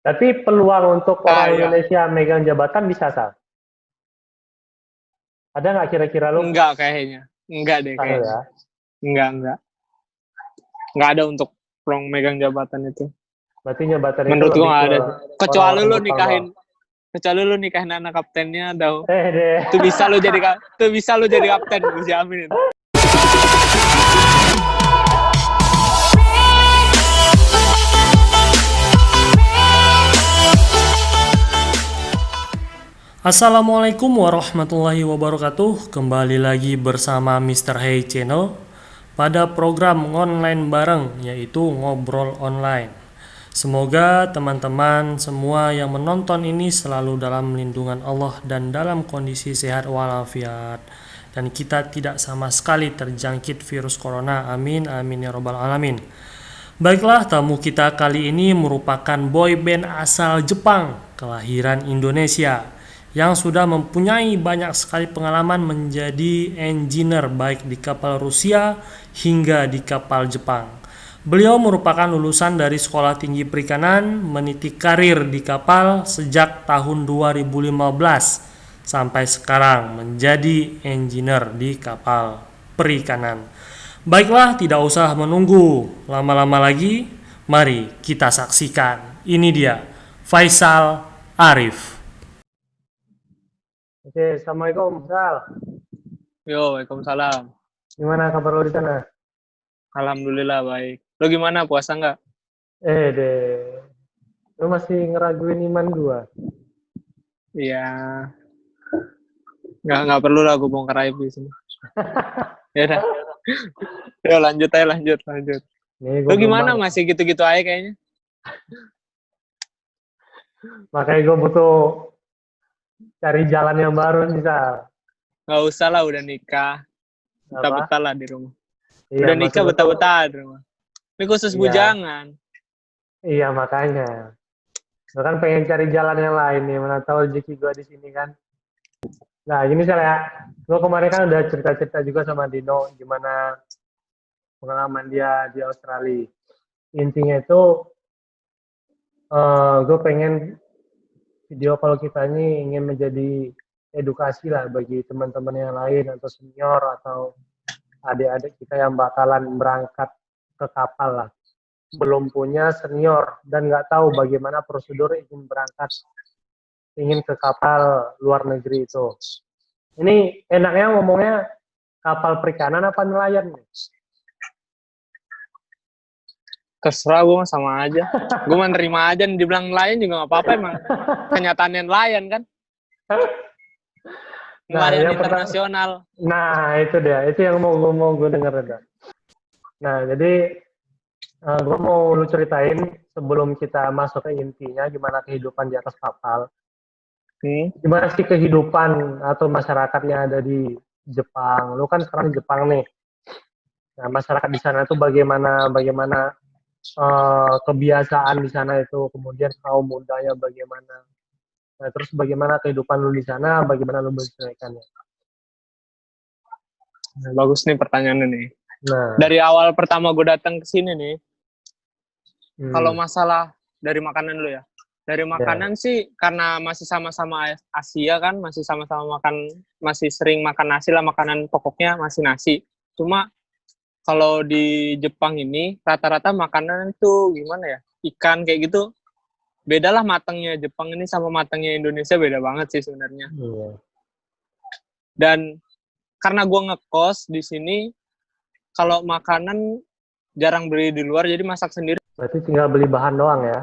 Tapi peluang untuk orang iya. Indonesia megang jabatan bisa, Sal? Ada nggak kira-kira lu? Enggak kayaknya. Enggak deh Sahil kayaknya. ya. Enggak. Enggak ada untuk peluang megang jabatan itu. Berarti jabatan itu Menurut gua lebih enggak ke ada sih. Kecuali orang-orang lu Jepang doang. nikahin anak kaptennya tau. Deh. Itu bisa lu jadi kapten, gue jamin. Assalamualaikum warahmatullahi wabarakatuh. Kembali lagi bersama Mr. Hey Channel pada program online bareng, yaitu ngobrol online. Semoga teman-teman semua yang menonton ini selalu dalam lindungan Allah dan dalam kondisi sehat walafiat, dan kita tidak sama sekali terjangkit virus corona. Amin amin ya robbal alamin. Baiklah, tamu kita kali ini merupakan boy band asal Jepang, kelahiran Indonesia, yang sudah mempunyai banyak sekali pengalaman menjadi engineer baik di kapal Rusia hingga di kapal Jepang. Beliau merupakan lulusan dari Sekolah Tinggi Perikanan, meniti karir di kapal sejak tahun 2015 sampai sekarang menjadi engineer di kapal perikanan. Baiklah, tidak usah menunggu lama-lama lagi, mari kita saksikan. Ini dia Faisal Arif. Oke, Assalamualaikum, Sal. Yo, waalaikumsalam. Gimana kabar lo di sana? Alhamdulillah baik. Lu gimana, puasa nggak? Deh. Lu masih ngeraguin iman gua? Iya. Nggak perlu lah gue bongkar aib di sini. Ya udah. Yo, lanjut. Nih, Lu gua belum gimana, banget. masih gitu-gitu aja kayaknya? Makanya gua butuh cari jalan yang baru nih, Sal. Nggak usah lah, udah nikah. Apa? Betah-betah lah di rumah. Iya, Udah nikah, maksud gua tuh, betah-betah di rumah. Ini khusus iya, bujangan. iya makanya. Gua kan pengen cari jalan yang lain nih, mana tahu rezeki gua di sini kan. Nah, gini Sal ya. Gua kemarin kan udah cerita-cerita juga sama Dino gimana pengalaman dia di Australia. Intinya itu, gue pengen video call kita ini ingin menjadi edukasi lah bagi teman-teman yang lain atau senior atau adik-adik kita yang bakalan berangkat ke kapal lah. Belum punya senior dan nggak tahu bagaimana prosedur ingin ke kapal luar negeri itu. Ini enaknya ngomongnya kapal perikanan apa nelayan nih? Terserah, gue sama aja. Gue mah nerima aja, dibilang nelayan juga gak apa-apa, emang kenyataannya nelayan kan. Nelayan internasional. Nah, itu dia. Itu yang mau gue denger. Nah, jadi gue mau lu ceritain sebelum kita masuk ke intinya gimana kehidupan di atas kapal. Gimana sih kehidupan atau masyarakat yang ada di Jepang? Lu kan sekarang di Jepang nih. Nah, masyarakat di sana itu bagaimana kebiasaan di sana itu, kemudian kaum mudanya bagaimana. Nah, terus bagaimana kehidupan lu di sana, bagaimana lu menyesuaikannya. Nah, bagus nih pertanyaannya nih. Nah, dari awal pertama gue datang ke sini nih, kalau masalah dari makanan dulu ya. Dari makanan sih, karena masih sama-sama Asia kan, masih sama-sama makan, masih sering makan nasi lah, makanan pokoknya masih nasi. Cuma kalau di Jepang ini rata-rata makanan itu gimana ya, ikan kayak gitu, beda lah matangnya Jepang ini sama matangnya Indonesia, beda banget sih sebenarnya. Dan karena gue ngekos di sini, kalau makanan jarang beli di luar, jadi masak sendiri. Berarti tinggal beli bahan doang ya?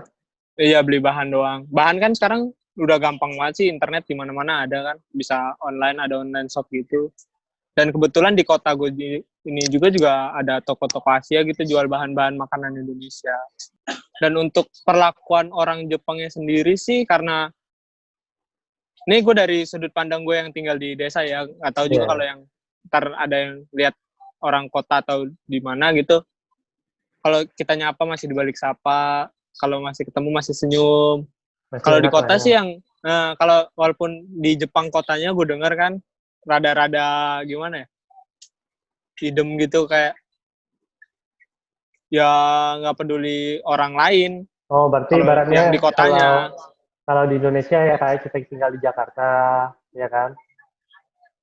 Iya, beli bahan doang. Bahan kan sekarang udah gampang banget sih, internet di mana-mana ada kan, bisa online, ada online shop gitu. Dan kebetulan di kota gue ini juga ada toko-toko Asia gitu jual bahan-bahan makanan Indonesia. Dan untuk perlakuan orang Jepangnya sendiri sih, karena ini gue dari sudut pandang gue yang tinggal di desa ya, nggak tahu juga kalau yang ntar ada yang lihat orang kota atau di mana gitu. Kalau kita nyapa masih dibalik sapa, kalau masih ketemu masih senyum. Kalau di kota sih yang kalau walaupun di Jepang kotanya gue dengar kan rada-rada gimana ya, idem gitu, kayak ya nggak peduli orang lain. Oh, berarti Kalau ibaratnya yang di kotanya, kalau di Indonesia ya kayak kita tinggal di Jakarta, ya kan?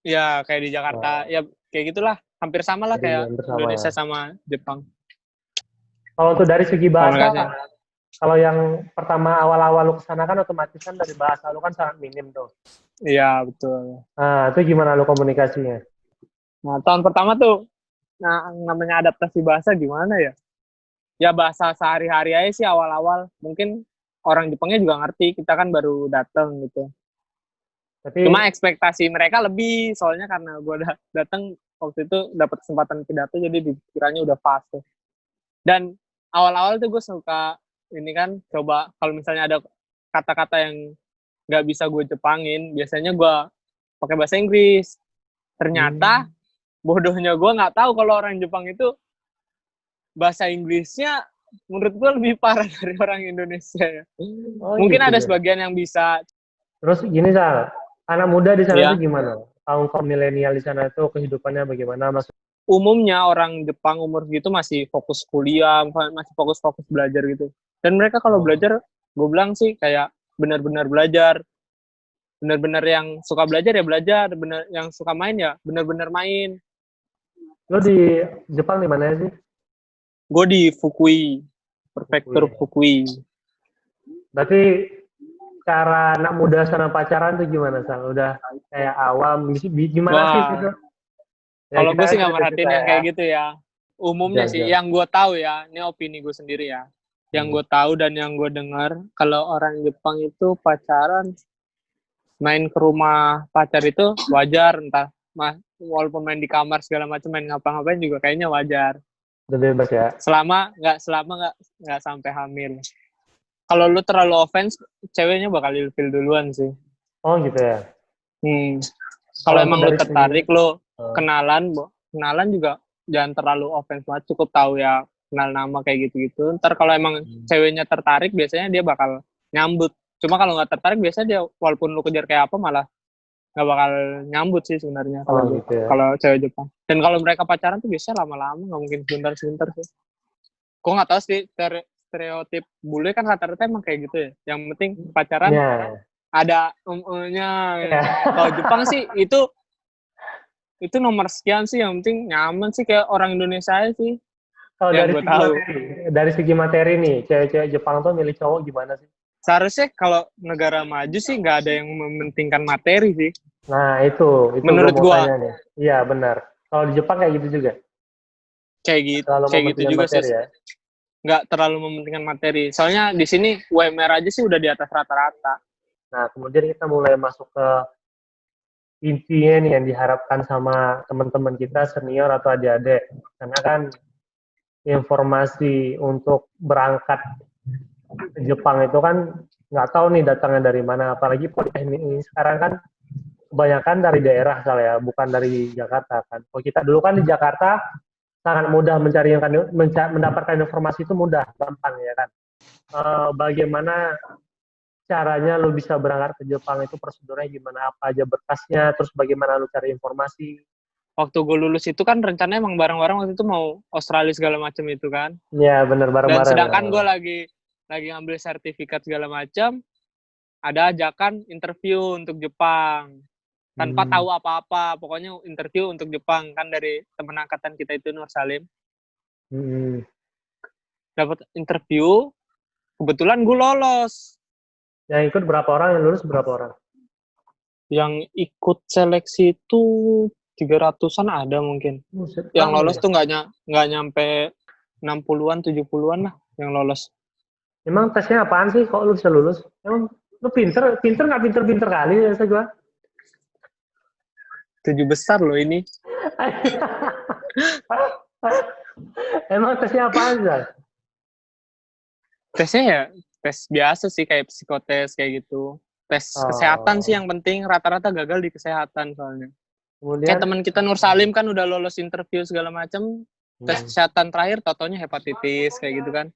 ya kayak di Jakarta, Nah, ya kayak gitulah. Hampir sama lah jadi kayak hampir sama ya. Indonesia sama Jepang. Kalau untuk dari segi bahasa, Komunikasinya. kalau yang pertama awal-awal lu kesana kan otomatis kan dari bahasa lu kan sangat minim tuh. Iya, betul. Nah, itu gimana lu komunikasinya? Nah, tahun pertama tuh, nah namanya adaptasi bahasa gimana ya? Ya bahasa sehari-hari aja sih awal-awal. Mungkin orang Jepangnya juga ngerti, kita kan baru dateng gitu. Tapi, Cuma ekspektasi mereka lebih, soalnya karena gue udah dateng waktu itu dapat kesempatan pidato, jadi dikiranya udah fase. Dan awal-awal tuh gue suka ini kan coba kalau misalnya ada kata-kata yang nggak bisa gue Jepangin, biasanya gue pakai bahasa Inggris. Ternyata bodohnya gue nggak tahu kalau orang Jepang itu bahasa Inggrisnya menurut gue lebih parah dari orang Indonesia ya. oh Mungkin gitu ada ya. sebagian yang bisa. Terus gini, Sal, anak muda di sana Ya, itu gimana? Kaum milenial di sana itu kehidupannya bagaimana? umumnya orang Jepang umur gitu masih fokus kuliah, masih fokus-fokus belajar gitu. Dan mereka kalau Oh. belajar, gue bilang sih kayak benar-benar belajar, benar-benar yang suka belajar ya belajar, benar yang suka main ya benar-benar main. Lo di Jepang di mana sih? Gue di Fukui, prefektur Fukui. Fukui. Berarti cara anak muda sana pacaran tuh gimana, Sal? Udah kayak awam, gimana sih Wah, itu? Ya kalau kita gue kan sih nggak cerita-cerita merhatiin yang ya. kayak gitu ya. Umumnya sih, Jam-jam. yang gue tahu ya, ini opini gue sendiri ya. Yang gue tahu dan yang gue dengar, kalau orang Jepang itu pacaran, main ke rumah pacar itu wajar, entah walaupun main di kamar segala macam, main ngapa-ngapain juga kayaknya wajar. Udah bebas ya. Selama nggak sampai hamil. Kalau lu terlalu offense, ceweknya bakal ilfil duluan sih. Oh gitu ya. Kalau Kalau untuk emang lu dari tertarik, segi lu kenalan juga jangan terlalu offense banget, cukup tahu ya kenal nama kayak gitu-gitu. Ntar kalau emang ceweknya tertarik, biasanya dia bakal nyambut. Cuma kalau nggak tertarik, biasanya dia walaupun lu kejar kayak apa malah nggak bakal nyambut sih sebenarnya oh gitu ya. kalau cewek Jepang. Dan kalau mereka pacaran tuh biasanya lama-lama, nggak mungkin sebentar-sebentar sih. Gue nggak tahu sih stereotip bule kan rata-rata emang kayak gitu ya. Yang penting pacaran Ya. ada nya. Ya. Kalau Jepang sih itu nomor sekian sih, yang penting nyaman sih kayak orang Indonesia aja sih. Kalau Yang gue tahu. dari segi materi nih, cewek-cewek Jepang tuh milih cowok gimana sih? Seharusnya kalau negara maju sih nggak ada yang mementingkan materi sih. Nah itu Menurut gue mau gua tanya nih. Iya benar. Kalau di Jepang kayak gitu juga. kayak gitu juga sih. Materi ya. Nggak terlalu mementingkan materi. Soalnya di sini UMR aja sih udah di atas rata-rata. Nah kemudian kita mulai masuk ke intinya nih yang diharapkan sama teman-teman kita senior atau adik-adik. Karena kan informasi untuk berangkat ke Jepang itu kan nggak tahu nih datangnya dari mana. Apalagi Politeknik ini sekarang kan kebanyakan dari daerah ya, bukan dari Jakarta kan. Kalau kita dulu kan di Jakarta sangat mudah mendapatkan informasi itu mudah, gampang ya kan. Bagaimana caranya lu bisa berangkat ke Jepang itu prosedurnya gimana, apa aja berkasnya, terus bagaimana lu cari informasi. Waktu gue lulus itu kan rencananya emang bareng-bareng waktu itu mau Australia segala macam itu kan. Ya benar Dan bareng-bareng. sedangkan gue lagi ngambil sertifikat segala macam, ada ajakan interview untuk Jepang. Tanpa tahu apa-apa, pokoknya interview untuk Jepang kan dari teman angkatan kita itu Nur Salim. Dapat interview, kebetulan gue lolos. Yang ikut berapa orang, yang lulus berapa orang? Yang ikut seleksi itu 300-an ada mungkin. Yang lolos tuh nggak nyampe 60-an, 70-an lah yang lolos. Emang tesnya apaan sih kok lu bisa lulus? Emang lu pinter nggak pinter kali ya saya gua? 7 besar loh ini. Emang tesnya apaan sih? Tesnya ya tes biasa sih kayak psikotes kayak gitu. Tes kesehatan sih yang penting, rata-rata gagal di kesehatan soalnya. Kemudian kayak teman kita Nur Salim kan udah lolos interview segala macam, tes kesehatan terakhir totonya hepatitis kayak gitu kan.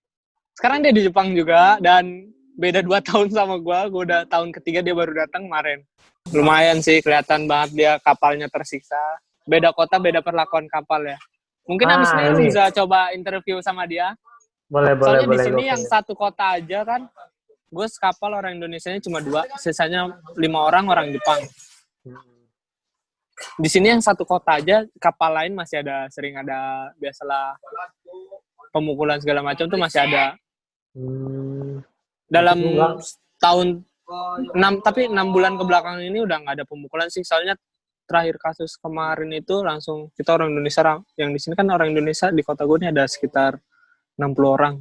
Sekarang dia di Jepang juga dan beda 2 tahun sama gue udah tahun ketiga, dia baru datang kemarin. Lumayan sih, kelihatan banget dia kapalnya tersiksa. Beda kota, beda perlakuan kapal ya. Mungkin abis ini lu bisa coba interview sama dia. Boleh, Soalnya di boleh. sini Gokil. yang satu kota aja kan, gue sekapal orang Indonesianya cuma 2, sisanya 5 orang Jepang. Di sini yang satu kota aja, kapal lain masih ada, sering ada, biasalah pemukulan segala macam tuh masih ada. Dalam tahun 6 bulan kebelakangan ini udah nggak ada pemukulan sih, soalnya terakhir kasus kemarin itu langsung kita orang Indonesia yang di sini kan orang Indonesia di kota gue ini ada sekitar 60 orang.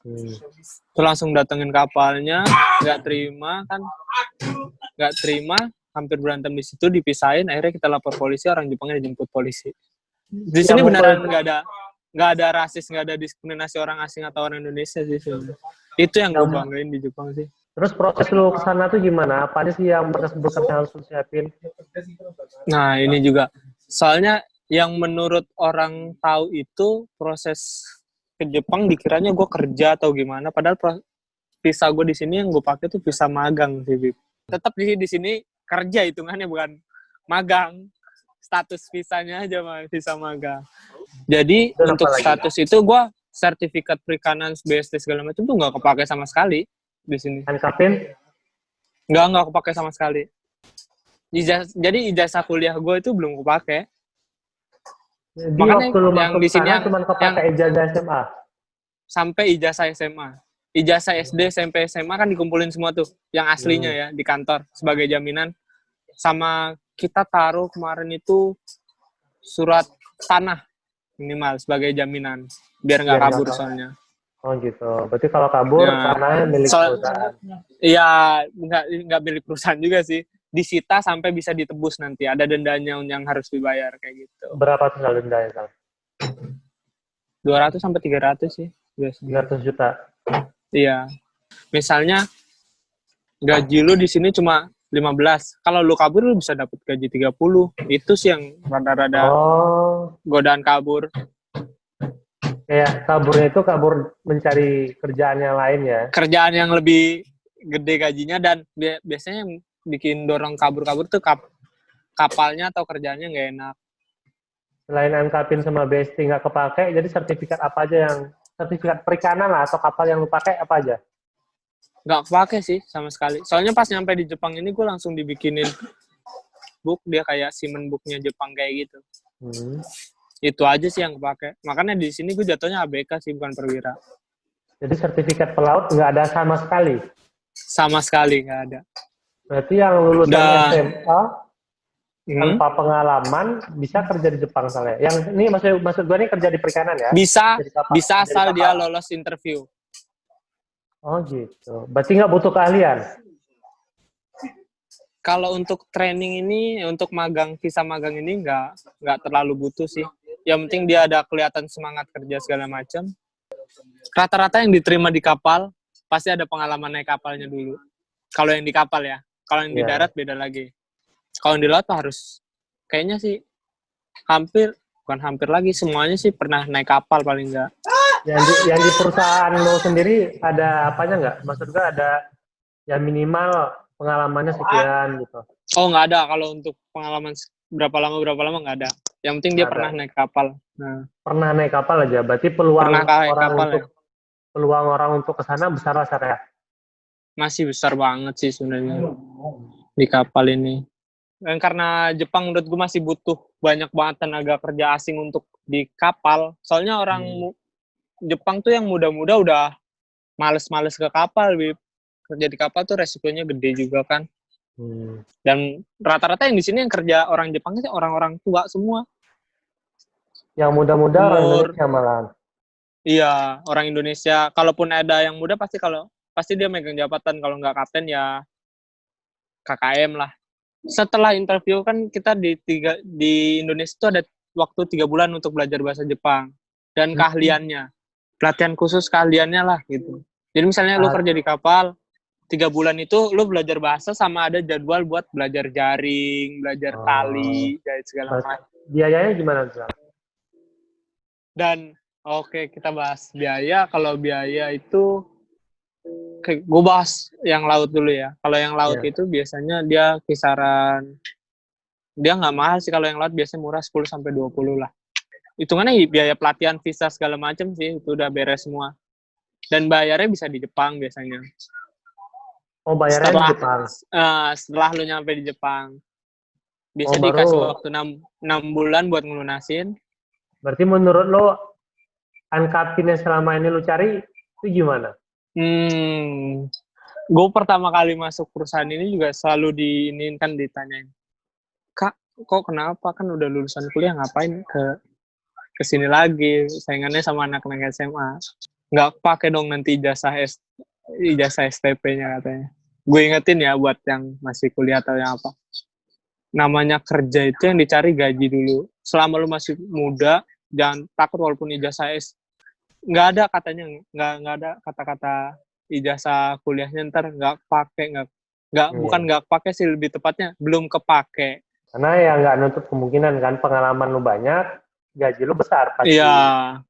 Itu langsung datengin kapalnya, nggak terima, hampir berantem di situ, dipisahin, akhirnya kita lapor polisi, orang Jepangnya dijemput polisi. Di sini beneran nggak ada rasis, nggak ada diskriminasi orang asing atau orang Indonesia sih sebenarnya. Itu yang gue banggain di Jepang sih. Terus proses lu kesana tuh gimana? Apa aja sih yang berkas-berkas yang harus lu siapin? Nah, ini juga. Soalnya yang menurut orang tahu itu proses ke Jepang dikiranya gue kerja atau gimana. Padahal visa gue di sini yang gue pakai tuh visa magang sih, Bib. Tetap di sini kerja hitungannya, bukan magang. Status visanya aja visa magang. Jadi dan untuk status itu gue sertifikat perikanan BST segala macam tuh nggak kepake sama sekali di sini. NKPin? Nggak kepake sama sekali. Jadi ijazah kuliah gue itu belum kepake. Jadi makanya waktu lu yang masuk di sini sana cuma kepake ijazah SMA? Sampai ijazah SMA. Ijazah SD, SMP, SMA kan dikumpulin semua tuh. Yang aslinya ya, di kantor sebagai jaminan. Sama kita taruh kemarin itu surat tanah minimal sebagai jaminan. Biar nggak kabur soalnya. Oh gitu. Berarti kalau kabur tanahnya milik perusahaan. Iya, nggak milik perusahaan juga sih. Disita sampai bisa ditebus nanti. Ada dendanya yang harus dibayar kayak gitu. Berapa tuh dendanya, Kang? 200 sampai 300 sih biasanya. 300 juta. Iya. Misalnya gaji lu di sini cuma 15. Kalau lu kabur lu bisa dapat gaji 30. Itu sih yang rada-rada godaan kabur. Ya, kaburnya itu kabur mencari kerjaan yang lain ya. Kerjaan yang lebih gede gajinya, dan biasanya yang bikin dorong kabur-kabur tuh kapalnya atau kerjaannya nggak enak. Selain NKPin sama BST nggak kepake, jadi sertifikat apa aja yang sertifikat perikanan lah atau kapal yang lu pakai apa aja? Nggak kepake sih sama sekali. Soalnya pas nyampe di Jepang ini gue langsung dibikinin book, dia kayak seaman booknya Jepang kayak gitu. Itu aja sih yang kepake. Makanya di sini gue jatuhnya ABK sih, bukan perwira. Jadi sertifikat pelaut nggak ada sama sekali? Sama sekali nggak ada. Berarti yang lulusan SMA tanpa pengalaman bisa kerja di Jepang misalnya. Yang ini maksud gue ini kerja di perikanan ya? Bisa asal dia lolos interview. Oh gitu. Berarti nggak butuh keahlian? Kalau untuk training ini, untuk visa magang ini nggak terlalu butuh sih. Yang penting dia ada kelihatan semangat kerja segala macam. Rata-rata yang diterima di kapal pasti ada pengalaman naik kapalnya dulu. Kalau yang di kapal ya. Kalau yang di darat beda lagi. Kalau yang di laut harus kayaknya sih bukan hampir lagi, semuanya sih pernah naik kapal paling nggak. Yang di perusahaan lo sendiri ada apanya nggak? Maksud gue ada yang minimal pengalamannya sekian gitu. Oh, nggak ada. Kalau untuk pengalaman berapa lama nggak ada. Yang penting dia pernah naik kapal. Nah. Pernah naik kapal aja. Berarti peluang orang untuk ke sana besar lah ya? Masih besar banget sih sebenarnya di kapal ini. Dan karena Jepang menurut gue masih butuh banyak banget tenaga kerja asing untuk di kapal. Soalnya orang Jepang tuh yang muda-muda udah males-males ke kapal, Bib. Kerja di kapal tuh resikonya gede juga kan. Dan rata-rata yang di sini yang kerja orang Jepang itu orang-orang tua semua. Yang muda-muda orang Indonesia malahan. Iya, orang Indonesia. Kalaupun ada yang muda pasti dia megang jabatan, kalau nggak kapten ya KKM lah. Setelah interview kan kita di Indonesia itu ada waktu 3 bulan untuk belajar bahasa Jepang dan keahliannya. Pelatihan khusus keahliannya lah gitu. Jadi misalnya lu kerja di kapal 3 bulan itu lu belajar bahasa sama ada jadwal buat belajar jaring, belajar tali, jahit segala macam. Biayanya gimana tuh? Dan kita bahas biaya. Kalau biaya itu gue bahas yang laut dulu ya. Kalau yang laut itu biasanya dia kisaran, dia nggak mahal sih. Kalau yang laut biasanya murah 10-20 lah. Hitungannya biaya pelatihan, visa segala macam sih itu udah beres semua. Dan bayarnya bisa di Jepang biasanya. Oh, bayarnya di Jepang. Setelah lu nyampe di Jepang. Bisa Oh, dikasih baru. waktu 6 bulan buat ngelunasin. Berarti menurut lo angkapin yang selama ini lo cari itu gimana? Gue pertama kali masuk perusahaan ini juga selalu kan ditanyain, Kak, kok kenapa? Kan udah lulusan kuliah, ngapain ke sini lagi? Saingannya sama anak-anak SMA. Nggak pakai dong nanti ijazah STP-nya katanya. Gue ingetin ya buat yang masih kuliah atau yang apa. Namanya kerja itu yang dicari gaji dulu. Selama lu masih muda, jangan takut walaupun ijazah nggak ada katanya, nggak ada kata-kata ijazah kuliahnya ntar nggak pakai, bukan nggak pakai sih, lebih tepatnya belum kepake. Karena ya nggak nutup kemungkinan kan, pengalaman lu banyak, gaji lu besar pasti. Iya,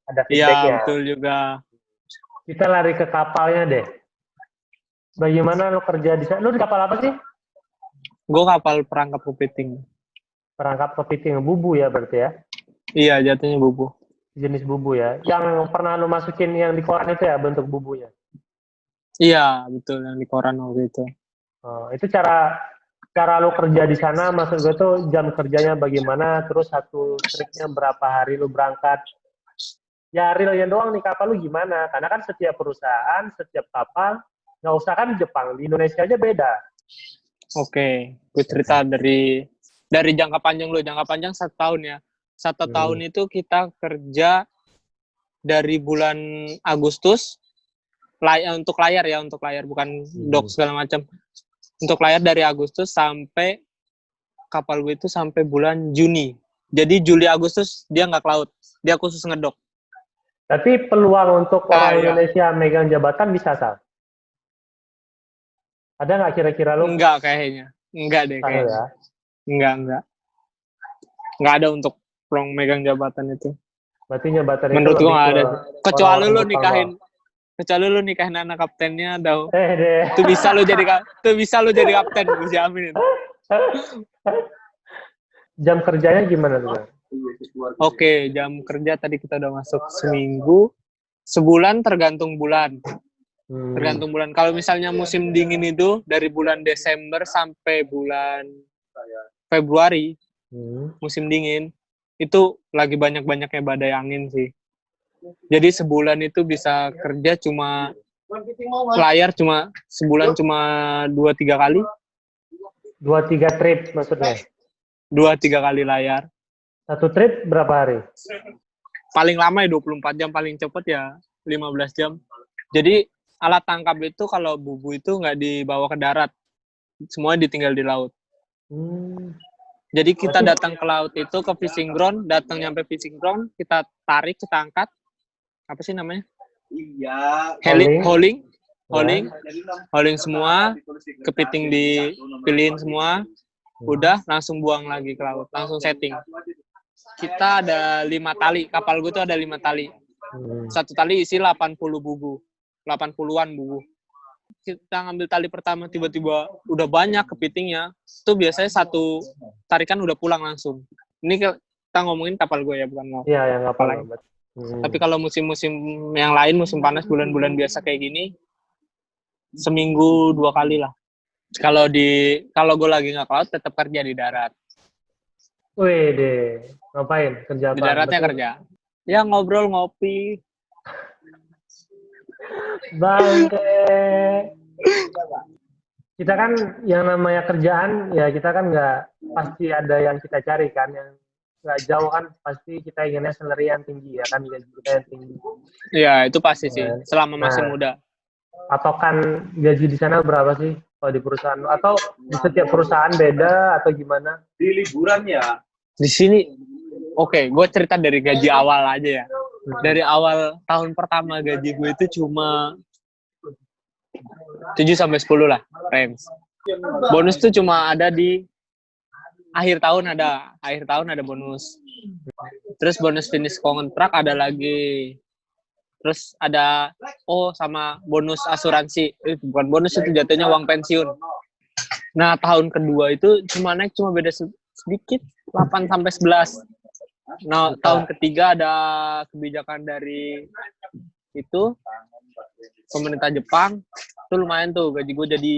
ada feedbacknya. Iya, betul juga. Kita lari ke kapalnya deh. Bagaimana lu kerja di sana? Lu di kapal apa sih? Gue kapal perangkap kepiting. Perangkap kepiting, bubu ya berarti ya? Iya, jatuhnya bubu. Jenis bubu ya. Yang pernah lu masukin yang di koran itu ya, bentuk bubunya? Iya, betul, yang di koran waktu itu. Oh, itu cara lu kerja di sana, maksud gue tuh jam kerjanya bagaimana, terus satu tripnya berapa hari lu berangkat. Ya realnya doang nih kapal lu gimana, karena kan setiap perusahaan, setiap kapal, nggak usah kan Jepang, di Indonesia aja beda. Oke, gue cerita dari jangka panjang lu. Jangka panjang 1 tahun ya. 1 tahun itu kita kerja dari bulan Agustus, untuk layar bukan dock segala macam. Untuk layar dari Agustus sampai kapal gue itu sampai bulan Juni. Jadi Juli Agustus dia nggak ke laut, dia khusus ngedok. Tapi peluang untuk orang Indonesia megang jabatan bisa, Sal? Ada nggak kira-kira lu? Enggak kayaknya. Enggak deh kayaknya. Ya? Enggak. Enggak ada untuk peluang megang jabatan itu. Berarti jabatan menurut itu gua nggak ada. Kecuali lu nikahin anak kaptennya, Itu bisa lu jadi kapten, gue jamin. Jam kerjanya gimana tuh? Oke, jam kerja tadi kita udah masuk seminggu, sebulan tergantung bulan. Tergantung bulan. Kalau misalnya musim dingin itu dari bulan Desember sampai bulan Februari, musim dingin, itu lagi banyak-banyaknya badai angin sih. Jadi sebulan itu bisa kerja cuma layar sebulan cuma 2-3 kali. 2-3 trip maksudnya? 2-3 kali layar. Satu trip berapa hari? Paling lama ya 24 jam, paling cepet ya 15 jam. Jadi alat tangkap itu kalau bubu itu nggak dibawa ke darat. Semuanya ditinggal di laut. Jadi kita datang ke laut itu ke fishing ground, nyampe fishing ground, kita tarik, kita angkat. Apa sih namanya? Iya. Hauling semua, kepiting dipilihin semua, udah langsung buang lagi ke laut, langsung setting. Kita ada 5 tali, kapal gue tuh ada 5 tali. Satu tali isi 80 bubu, 80-an bubu. Kita ngambil tali pertama, tiba-tiba udah banyak kepitingnya, itu biasanya satu tarikan udah pulang langsung. Ini kita ngomongin kapal gue ya, bukan mau. Iya, yang kapal lain. Tapi kalau musim-musim yang lain, musim panas, bulan-bulan biasa kayak gini, seminggu 2 kali lah. Kalau gue lagi nggak ke laut, tetap kerja di darat. Wih deh, ngapain? Kerja apa? Di daratnya kerja. Ya ngobrol, ngopi. Bangke. Kita kan yang namanya kerjaan, ya kita kan nggak pasti ada yang kita cari kan, yang nggak jauh kan pasti kita inginnya salary yang tinggi ya kan, gaji kita yang tinggi. Iya, itu pasti sih, selama masih muda. Patokan gaji di sana berapa sih kalau di perusahaan? Atau di setiap perusahaan beda atau gimana? Di liburan ya? Di sini, oke, gue cerita dari gaji awal aja ya. Dari awal tahun pertama gaji gue itu cuma 7-10 lah, range. Bonus tuh cuma ada di akhir tahun ada bonus. Terus bonus finish kontrak ada lagi. Terus ada sama bonus asuransi. Bukan bonus, itu jatuhnya uang pensiun. Nah, tahun kedua itu cuma beda sedikit, 8-11. Nah, tahun ketiga ada kebijakan dari itu pemerintah Jepang, tuh lumayan tuh gaji gue jadi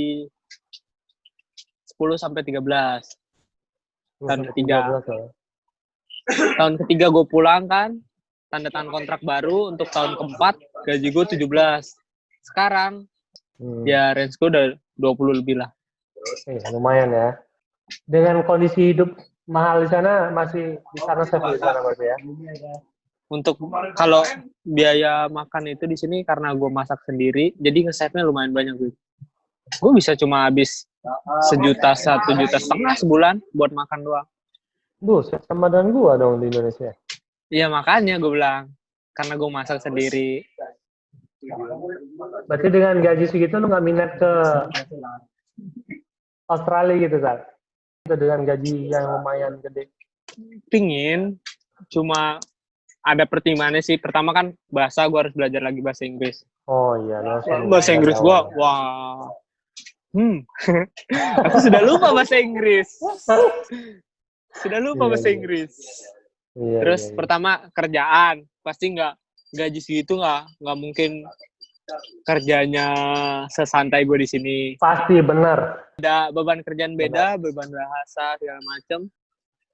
10-13 tahun ketiga. Tahun ketiga gue pulang kan, tanda tangan kontrak baru untuk tahun keempat, gaji gue 17. Sekarang, ya range gue udah 20 lebih lah. Lumayan ya. Dengan kondisi hidup mahal di sana, masih bisa nge-save di sana berarti ya? Untuk kalau biaya makan itu di sini karena gue masak sendiri, jadi nge-save-nya lumayan banyak gitu. Gue bisa cuma habis 1,5 juta sebulan buat makan doang. Sama dengan gua dong di Indonesia. Iya makanya gue bilang, karena gue masak sendiri. Berarti dengan gaji segitu lu nggak minat ke Australia gitu kan? Dengan gaji yang lumayan gede. Pingin, cuma ada pertimbangannya sih. Pertama kan bahasa, gue harus belajar lagi bahasa Inggris. Oh iya. Bahasa Inggris gue, wah. Aku sudah lupa bahasa Inggris. Bahasa Inggris. Terus pertama kerjaan, pasti nggak gaji segitu nggak mungkin kerjanya sesantai gue di sini. Pasti benar. Ada beban kerjaan beda, beban bahasa segala macem.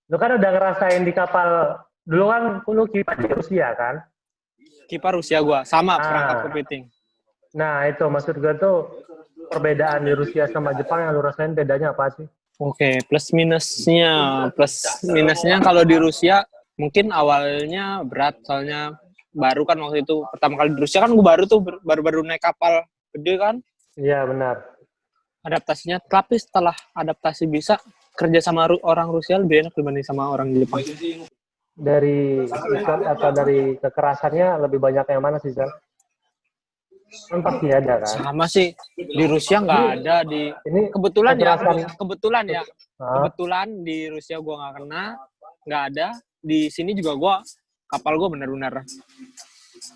Lu kan udah ngerasain di kapal dulu kan, lu kiper di Rusia kan? Kiper Rusia gue sama perangkat kepiting. Nah itu maksud gue tuh perbedaan di Rusia sama Jepang yang lu rasain bedanya apa sih? Oke, plus minusnya kalau di Rusia mungkin awalnya berat soalnya baru kan waktu itu pertama kali di Rusia kan gue baru naik kapal gede kan. Iya benar. Adaptasinya, tapi setelah adaptasi bisa kerja sama orang Rusia lebih enak dibanding sama orang Jepang. Dari effort atau dari kekerasannya lebih banyak yang mana sih, Zal? Kan pasti ada kan? Sama sih, di Rusia nggak ada. Ini kebetulan kekerasan... ya kebetulan di Rusia gue nggak ada. Di sini juga kapal gue benar-benar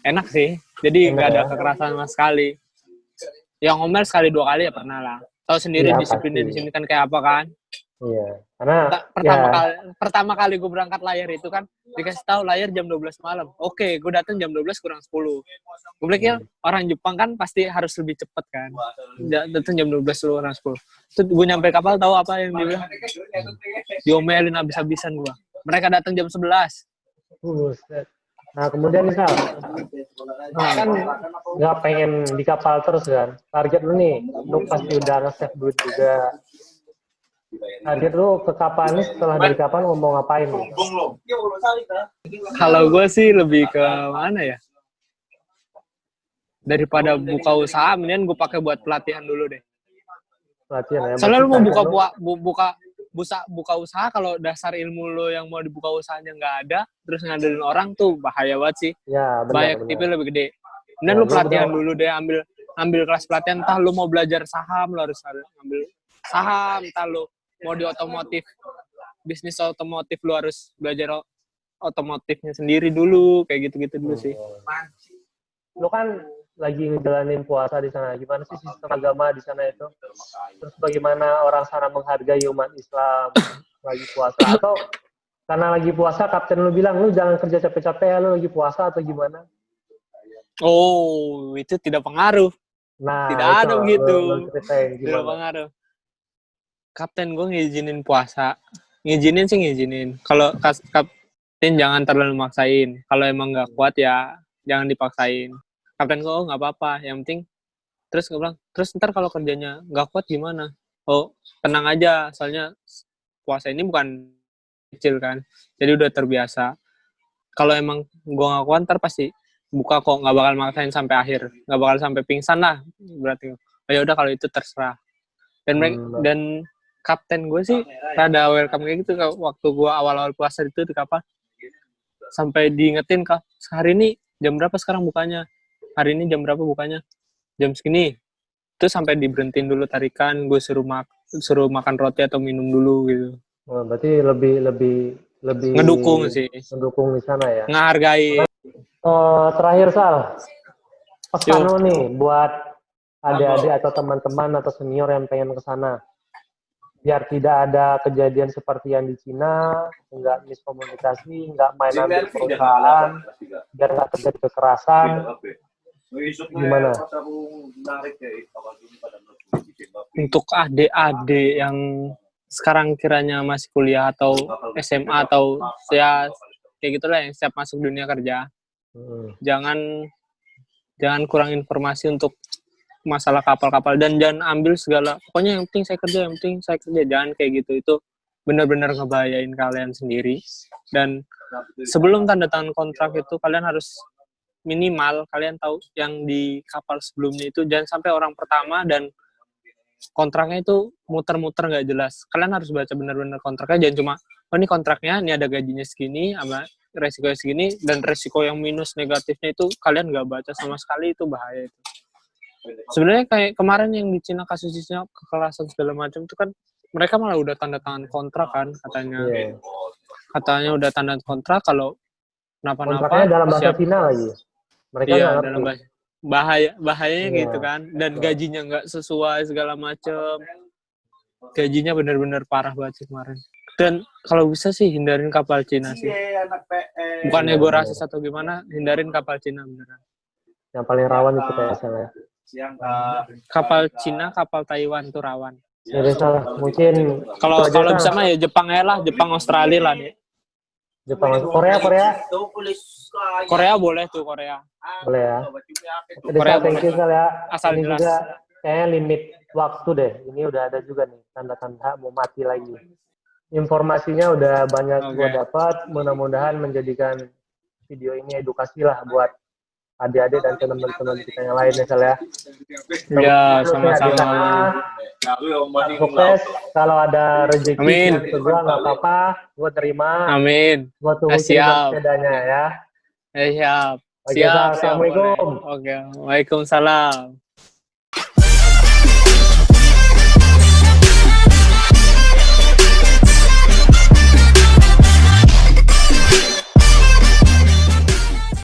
enak sih, jadi nggak ada kekerasan sama sekali. Yang ngomel sekali 2 kali ya pernah lah. Tahu sendiri disiplinnya di sini kan kayak apa kan? Iya, karena pertama kali gue berangkat layar itu kan dikasih tahu layar jam 12 malam. Oke, gue datang jam 12 kurang 10. Gue pikir orang Jepang kan pasti harus lebih cepet kan. Datang jam 12 kurang 10. Terus gue nyampe kapal tahu apa yang dia bilang? Diomelin habis-habisan gue. Mereka datang jam 11. Nah, kemudian misal kan nggak pengen di kapal terus kan. Target lu nih, lu pasti udah nge-save duit juga. Target lu ke kapal ini setelah dari kapal mau ngapain? Kalau gue sih lebih ke mana ya? Daripada buka usaha, mendingan gue pakai buat pelatihan dulu deh. Pelatihan ya. Soalnya lu mau buka usaha, kalau dasar ilmu lo yang mau dibuka usahanya nggak ada, terus ngandelin orang tuh bahaya banget sih. Ya, banyak tipe lebih gede. Dan lu pelatihan dulu deh, ambil kelas pelatihan. Entah lu mau belajar saham, lu harus ambil saham. Entah lu mau di otomotif, bisnis otomotif, lu harus belajar otomotifnya sendiri dulu, kayak gitu-gitu dulu sih. Lu kan lagi ngejalanin puasa di sana, gimana sih sistem agama di sana itu? Terus bagaimana orang sana menghargai umat Islam lagi puasa? Atau karena lagi puasa kapten lu bilang lu jangan kerja capek-capek ya, lu lagi puasa atau gimana? Oh, itu tidak pengaruh. Nah, tidak ada begitu. Tidak pengaruh. Kapten gue ngizinin puasa. Ngizinin. Kalau kapten jangan terlalu maksain. Kalau emang nggak kuat ya jangan dipaksain. Kapten gue nggak apa-apa. Yang penting. Terus gue bilang, terus ntar kalau kerjanya nggak kuat gimana? Oh, tenang aja. Soalnya puasa ini bukan kecil kan. Jadi udah terbiasa. Kalau emang gue nggak kuat ntar pasti buka kok, nggak bakal maksain sampai akhir, nggak bakal sampai pingsan lah berarti. Oh ya udah kalau itu terserah. Dan kapten gue sih rada welcome kayak gitu waktu gue awal-awal puasa itu di kapal, sampai diingetin kak, hari ini jam berapa sekarang bukanya, hari ini jam berapa bukanya, jam segini. Itu sampai diberhentiin dulu tarikan, gue suruh makan roti atau minum dulu gitu. Oh, berarti lebih ngedukung sih, ngedukung di sana ya, ngehargai. Terakhir Sal, pesan lu nih buat adik-adik atau teman-teman atau senior yang pengen ke sana, biar tidak ada kejadian seperti yang di Cina, nggak miskomunikasi, nggak main ambil perusahaan, biar nggak terjadi kekerasan. Gimana? Untuk adik-adik yang sekarang kiranya masih kuliah atau SMA atau ya kayak gitulah yang siap masuk dunia kerja, jangan kurang informasi untuk masalah kapal-kapal dan jangan ambil segala, pokoknya yang penting saya kerja, jangan kayak gitu. Itu benar-benar ngebahayain kalian sendiri. Dan sebelum tanda tangan kontrak itu kalian harus minimal kalian tahu yang di kapal sebelumnya itu, jangan sampai orang pertama dan kontraknya itu muter-muter nggak jelas. Kalian harus baca benar-benar kontraknya, jangan cuma oh ini kontraknya, ini ada gajinya segini sama resikonya segini, dan resiko yang minus negatifnya itu kalian nggak baca sama sekali, itu bahaya itu. Sebenarnya kayak kemarin yang di Cina kasusnya kekerasan segala macam itu kan mereka malah udah tanda tangan kontrak kan katanya. Iya. Katanya udah tanda kontrak kalau kenapa-napa Kontraknya dalam bahasa siap. Cina lagi. Mereka Iya, nggak dalam ngerti. bahayanya Iya. gitu kan, dan gajinya nggak sesuai segala macem, gajinya benar-benar parah banget sih kemarin. Dan kalau bisa sih hindarin kapal Cina sih, bukannya gue rasis atau gimana, hindarin kapal Cina beneran. Yang paling rawan itu kayak saya. Kapal Cina, kapal Taiwan tuh rawan. Jadi salah, mungkin Kalau itu aja, bisa Kang. mah ya Jepang aja lah, Jepang Australia lah deh. Korea Korea boleh tuh, Korea. boleh ya. Oke, Korea Desa, thank you boleh. Sal ya. Asal Ini jelas. juga kayaknya limit waktu deh. Ini udah ada juga nih tanda-tanda mau mati lagi. Informasinya udah banyak Oke. gue dapat. Mudah-mudahan menjadikan video ini edukasi lah buat adik-adik dan teman-teman kita yang lain ya Sal ya. Ya, Terus sama-sama. Sukses. Kalau ada rezeki Amin. ke gue nggak apa-apa. Gue terima. Amin. Gue tunggu Siap. kiriman sepedanya ya. Siap. Oke, Sal. Assalamualaikum. boleh. Oke, Waalaikumsalam.